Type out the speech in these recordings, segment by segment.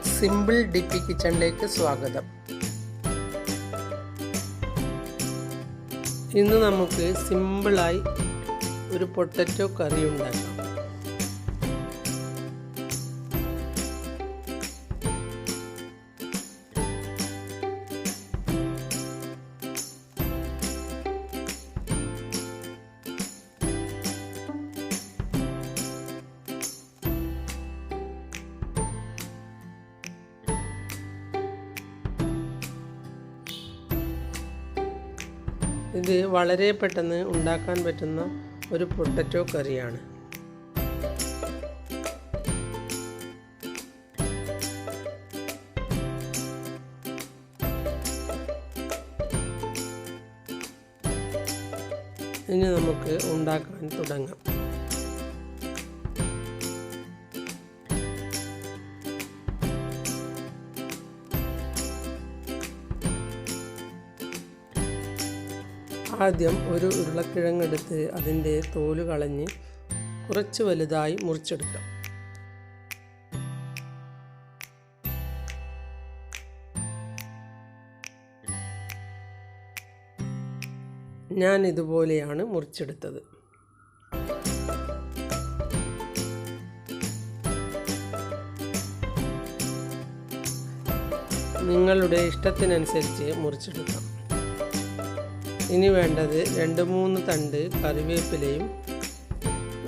Simple ഡിപ്പി കിച്ചണിലേക്ക് സ്വാഗതം. ഇന്ന് നമുക്ക് സിമ്പിളായി ഒരു പൊട്ടറ്റോ കറി ഉണ്ടാക്കാം. ഇത് വളരെ പെട്ടെന്ന് ഉണ്ടാക്കാൻ പറ്റുന്ന ഒരു പൊട്ടറ്റോ കറിയാണ്. ഇനി നമുക്ക് ഉണ്ടാക്കാൻ തുടങ്ങാം. ആദ്യം ഒരു ഉരുളക്കിഴങ്ങെടുത്ത് അതിൻ്റെ തോല് കളഞ്ഞ് കുറച്ച് വലുതായി മുറിച്ചെടുക്കാം. ഞാൻ ഇതുപോലെയാണ് മുറിച്ചെടുത്തത്. നിങ്ങളുടെ ഇഷ്ടത്തിനനുസരിച്ച് മുറിച്ചെടുക്കാം. ഇനി വേണ്ടത് 2-3 തണ്ട് കറിവേപ്പിലയും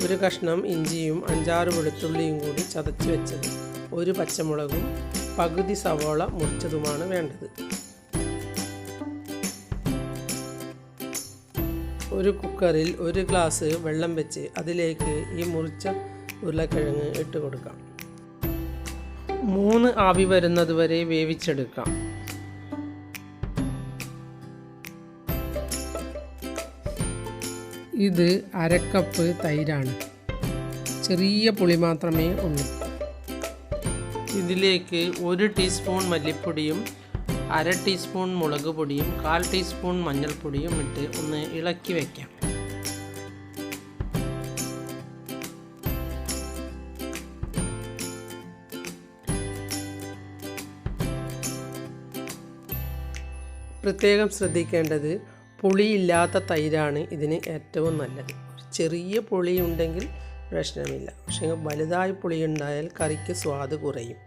ഒരു കഷ്ണം ഇഞ്ചിയും 5-6 വെളുത്തുള്ളിയും കൂടി ചതച്ച് വെച്ചത്, ഒരു പച്ചമുളകും പകുതി സവോള മുറിച്ചതുമാണ് വേണ്ടത്. ഒരു കുക്കറിൽ 1 ഗ്ലാസ് വെള്ളം വെച്ച് അതിലേക്ക് ഈ മുറിച്ച ഉരുളക്കിഴങ്ങ് ഇട്ട് കൊടുക്കാം. 3 ആവി വരുന്നത് വരെ വേവിച്ചെടുക്കാം. ഇത് 1/2 കപ്പ് തൈരാണ്. ചെറിയ പുളി മാത്രമേ ഉള്ളൂ. ഇതിലേക്ക് 1 ടീസ്പൂൺ മല്ലിപ്പൊടിയും 1/2 ടീസ്പൂൺ മുളക് പൊടിയും 1/4 ടീസ്പൂൺ മഞ്ഞൾപ്പൊടിയും ഇട്ട് ഒന്ന് ഇളക്കി വയ്ക്കാം. പ്രത്യേകം ശ്രദ്ധിക്കേണ്ടത് പുളിയില്ലാത്ത തൈരാണ് ഇതിന് ഏറ്റവും നല്ലത്. ചെറിയ പുളി ഉണ്ടെങ്കിൽ പ്രശ്നമില്ല, പക്ഷേ വലുതായി പുളി ഉണ്ടായാൽ കറിക്ക് സ്വാദ് കുറയും.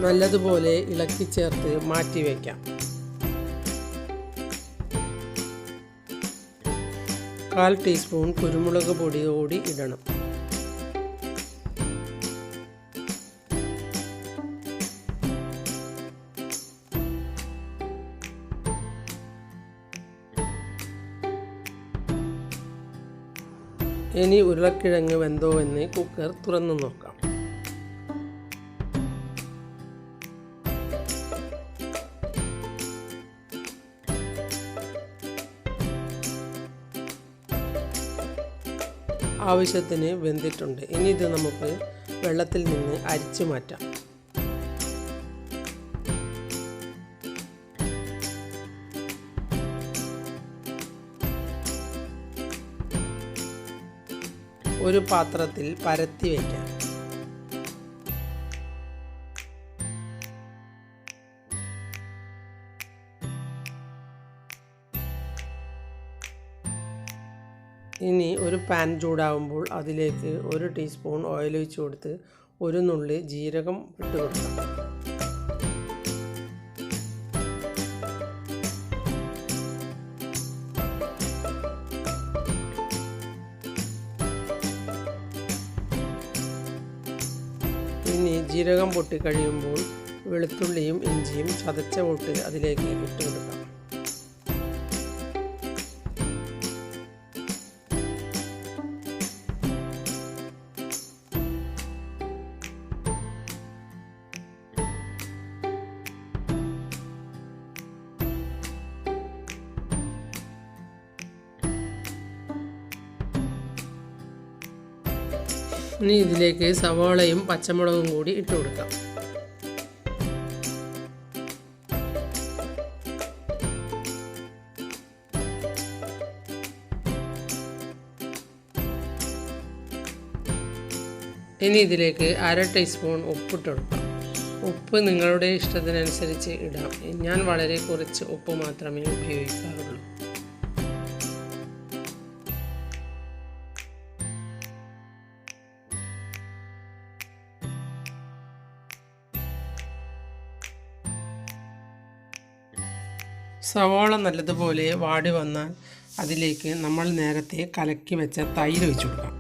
നല്ലതുപോലെ ഇളക്കി ചേർത്ത് മാറ്റി വയ്ക്കാം. 1/4 ടീസ്പൂൺ കുരുമുളക് പൊടി കൂടി ഇടണം. ഇനി ഉരുളക്കിഴങ്ങ് വെന്തോ എന്ന് കുക്കർ തുറന്നു നോക്കാം. ആവശ്യത്തിന് വെന്തിട്ടുണ്ട്. ഇനി ഇത് നമുക്ക് വെള്ളത്തിൽ നിന്ന് അരിച്ചു മാറ്റാം. ഒരു പാത്രത്തിൽ പരത്തി വയ്ക്കാം. ഇനി ഒരു പാൻ ചൂടാകുമ്പോൾ അതിലേക്ക് 1 ടീസ്പൂൺ ഓയിൽ ഒഴിച്ച് കൊടുത്ത് 1 നുള്ളി ജീരകം ഇട്ട് കൊടുക്കാം. ഇനി ജീരകം പൊട്ടിക്കഴിയുമ്പോൾ വെളുത്തുള്ളിയും ഇഞ്ചിയും ചതച്ച കൂട്ട് അതിലേക്ക് ഇട്ട് കൊടുക്കാം. ഇനി ഇതിലേക്ക് സവാളയും പച്ചമുളകും കൂടി ഇട്ട് കൊടുക്കാം. ഇനി ഇതിലേക്ക് 1/2 ടീസ്പൂൺ ഉപ്പിട്ട് കൊടുക്കാം. ഉപ്പ് നിങ്ങളുടെ ഇഷ്ടത്തിനനുസരിച്ച് ഇടാം. ഞാൻ വളരെ കുറച്ച് ഉപ്പ് മാത്രമേ ഉപയോഗിക്കാറുള്ളൂ. സവാള നല്ലതുപോലെ വാടി വന്നാൽ അതിലേക്ക് നമ്മൾ നേരത്തെ കലക്കി വെച്ച തൈര് ഒഴിച്ചു കൊടുക്കാം.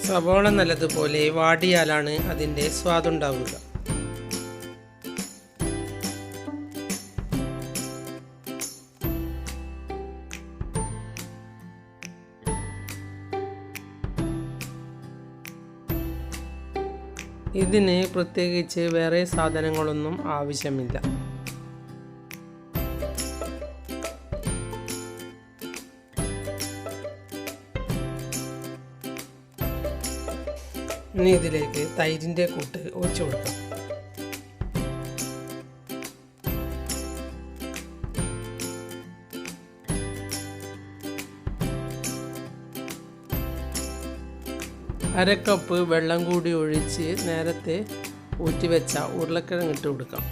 സവാള നല്ലതുപോലെ വാടിയാലാണ് അതിൻ്റെ സ്വാദുണ്ടാവുക. ഇതിന് പ്രത്യേകിച്ച് വേറെ സാധനങ്ങളൊന്നും ആവശ്യമില്ല. ഇനി ഇതിലേക്ക് തൈരിൻ്റെ കൂട്ട് ഒഴിച്ചു കൊടുക്കാം. അര കപ്പ് വെള്ളം കൂടി ഒഴിച്ച് നേരത്തെ ഊറ്റിവെച്ച ഉരുളക്കിഴങ്ങ് ഇട്ട് കൊടുക്കാം.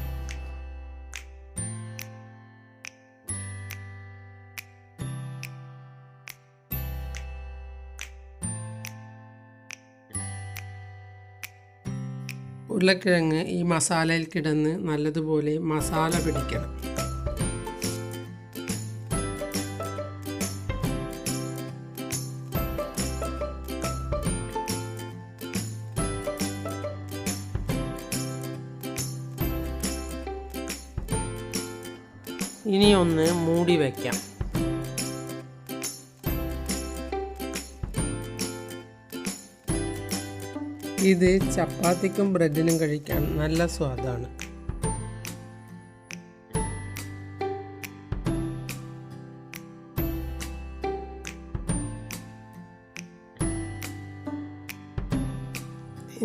ഉരുളക്കിഴങ്ങ് ഈ മസാലയിൽ കിടന്ന് നല്ലതുപോലെ മസാല പിടിക്കണം. ഇനി ഒന്ന് മൂടി വയ്ക്കാം. ഇത് ചപ്പാത്തിക്കും ബ്രെഡിനും കഴിക്കാൻ നല്ല സ്വാദാണ്.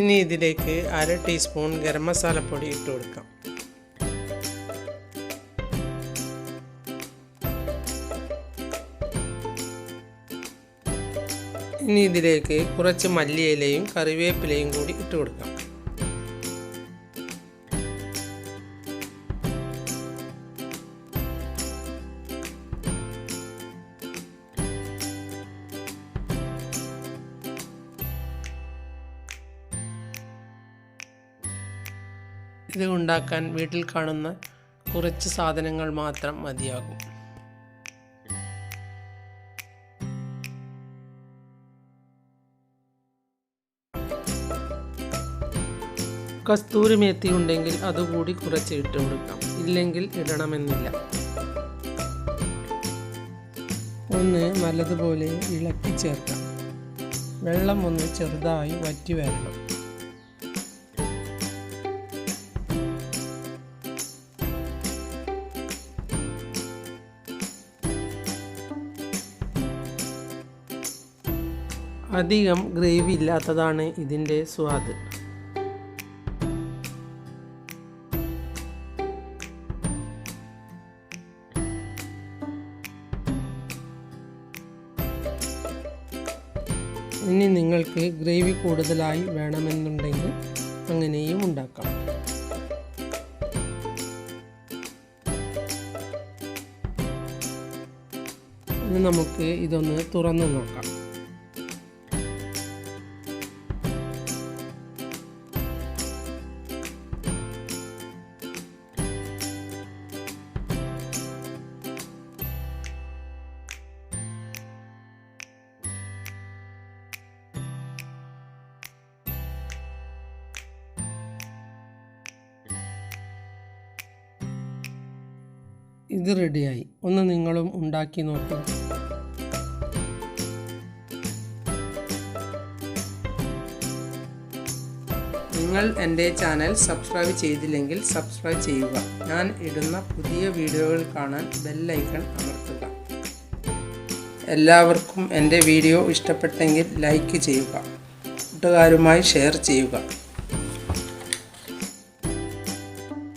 ഇനി ഇതിലേക്ക് 1/2 ടീസ്പൂൺ ഗരം മസാലപ്പൊടി ഇട്ട് കൊടുക്കാം. ഇനി ഇതിലേക്ക് കുറച്ച് മല്ലിയിലയും കറിവേപ്പിലയും കൂടി ഇട്ട് കൊടുക്കാം. ഇത് ഉണ്ടാക്കാൻ വീട്ടിൽ കാണുന്ന കുറച്ച് സാധനങ്ങൾ മാത്രം മതിയാകും. കസ്തൂരി മേത്തി ഉണ്ടെങ്കിൽ അതുകൂടി കുറച്ച് ഇട്ട് കൊടുക്കാം. ഇല്ലെങ്കിൽ ഇടണമെന്നില്ല. ഒന്ന് നല്ലതുപോലെ ഇളക്കി ചേർക്കാം. വെള്ളം ഒന്ന് ചെറുതായി വറ്റി വരണം. അധികം ഗ്രേവി ഇല്ലാത്തതാണ് ഇതിൻ്റെ സ്വാദ്. ഇനി നിങ്ങൾക്ക് ഗ്രേവി കൂടുതലായി വേണമെന്നുണ്ടെങ്കിൽ അങ്ങനെയും ഉണ്ടാക്കാം. ഇനി നമുക്ക് ഇതൊന്ന് തുറന്നു നോക്കാം. ഇത് റെഡിയായി. ഒന്ന് നിങ്ങളും ഉണ്ടാക്കി നോക്കൂ. നിങ്ങൾ എൻ്റെ ചാനൽ സബ്സ്ക്രൈബ് ചെയ്തില്ലെങ്കിൽ സബ്സ്ക്രൈബ് ചെയ്യുക. ഞാൻ ഇടുന്ന പുതിയ വീഡിയോകൾ കാണാൻ ബെൽ ഐക്കൺ അമർത്തുക. എല്ലാവർക്കും എൻ്റെ വീഡിയോ ഇഷ്ടപ്പെട്ടെങ്കിൽ ലൈക്ക് ചെയ്യുക. കൂട്ടുകാരുമായി ഷെയർ ചെയ്യുക.